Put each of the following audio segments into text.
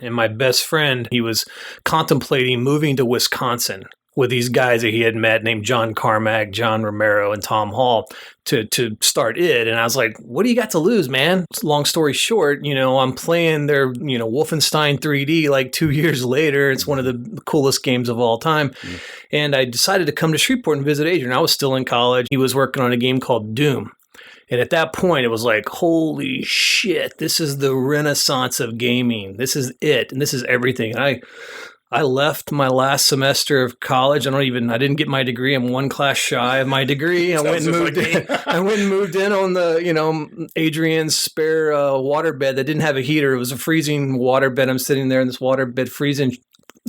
And my best friend, he was contemplating moving to Wisconsin with these guys that he had met named John Carmack, John Romero, and Tom Hall to start it. And I was like, what do you got to lose, man? Long story short, I'm playing their, Wolfenstein 3D like 2 years later. It's one of the coolest games of all time. Mm. And I decided to come to Shreveport and visit Adrian. I was still in college. He was working on a game called Doom. And at that point, it was like, holy shit, this is the renaissance of gaming. This is it. And this is everything. And I left my last semester of college. I didn't get my degree. I'm one class shy of my degree. I went and moved in on the, Adrian's spare waterbed that didn't have a heater. It was a freezing waterbed. I'm sitting there in this waterbed freezing,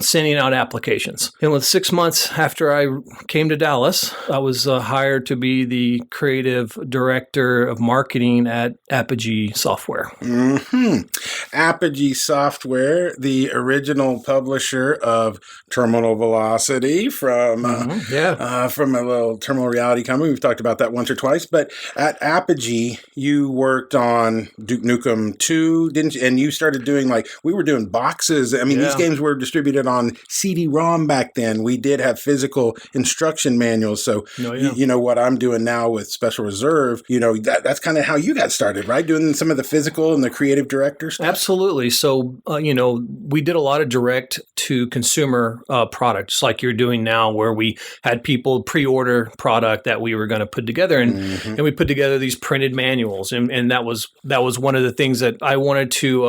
sending out applications. And with 6 months after I came to Dallas, I was hired to be the creative director of marketing at Apogee Software. Mm-hmm. Apogee Software, the original publisher of Terminal Velocity from a little terminal reality company. We've talked about that once or twice. But at Apogee, you worked on Duke Nukem 2, didn't you? And you started doing we were doing boxes. I mean, these games were distributed on CD-ROM back then. We did have physical instruction manuals. So, you know what I'm doing now with Special Reserve, that's kind of how you got started, right? Doing some of the physical and the creative director stuff? Absolutely. So, we did a lot of direct to consumer products like you're doing now, where we had people pre-order product that we were going to put together. And we put together these printed manuals. And that was one of the things that I wanted to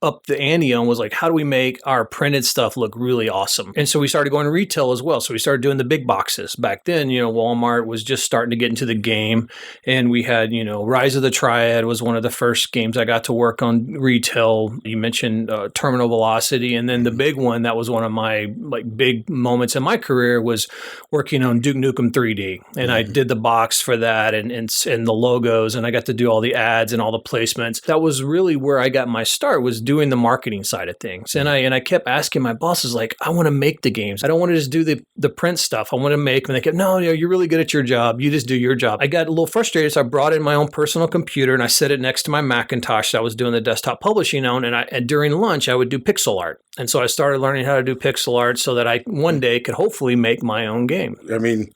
up the ante on, was like, how do we make our printed stuff look really awesome? And so we started going to retail as well. So we started doing the big boxes. Back then, Walmart was just starting to get into the game. And we had, Rise of the Triad was one of the first games I got to work on retail. You mentioned Terminal Velocity. And then the big one that was one of my big moments in my career was working on Duke Nukem 3D. And I did the box for that and the logos, and I got to do all the ads and all the placements. That was really where I got my start, was doing the marketing side of things. And I kept asking my bosses, I want to make the games. I don't want to just do the print stuff. I want to make them. And they kept, no, you're really good at your job. You just do your job. I got a little frustrated, so I brought in my own personal computer and I set it next to my Macintosh that I was doing the desktop publishing on. And during lunch, I would do pixel art. And so I started learning how to do pixel art so that I one day could hopefully make my own game. I mean,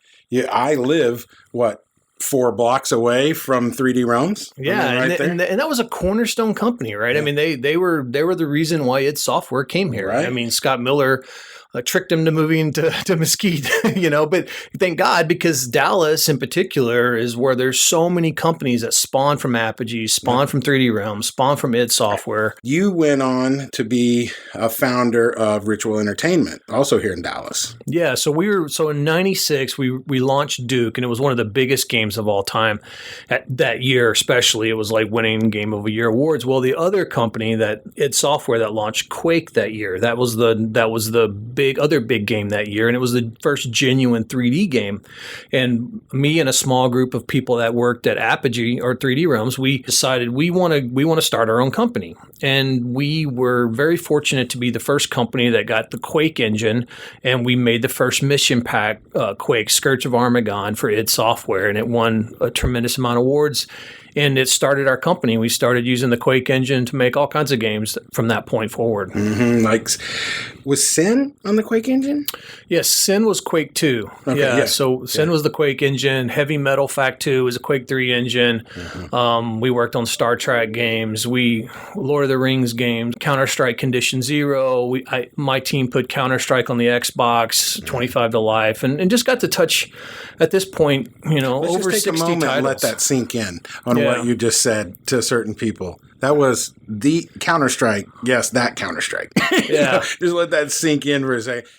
I live, 4 blocks away from 3D Realms? Yeah, and that was a cornerstone company, right? Yeah. I mean, they were the reason why id Software came here. Right? I mean, Scott Miller tricked him to moving to Mesquite, but thank God, because Dallas in particular is where there's so many companies that spawn from Apogee, spawn from 3D Realms, spawn from id Software. You went on to be a founder of Ritual Entertainment, also here in Dallas. Yeah, so in 96, we launched Duke, and it was one of the biggest games of all time at that year, especially. It was like winning Game of the Year awards. Well, the other company, that id Software, that launched Quake that year, that was the other big game that year, and it was the first genuine 3D game. And me and a small group of people that worked at Apogee or 3D Realms, we decided we want to start our own company. And we were very fortunate to be the first company that got the Quake engine, and we made the first mission pack Quake, Scourge of Armageddon, for id Software, and it won a tremendous amount of awards. And it started our company. We started using the Quake engine to make all kinds of games from that point forward. Mm-hmm. Was Sin on the Quake engine? Yes, Sin was Quake 2. Okay, so Sin was the Quake engine. Heavy Metal Fact 2 was a Quake 3 engine. Mm-hmm. We worked on Star Trek games. Lord of the Rings games. Counter-Strike Condition Zero. My team put Counter-Strike on the Xbox, 25 to Life, and just got to touch, at this point, over 60 titles. Let's just take a moment and let that sink in on what you just said to certain people. That was the Counter-Strike. Yes, that Counter-Strike. Yeah. Just let that sink in for a second.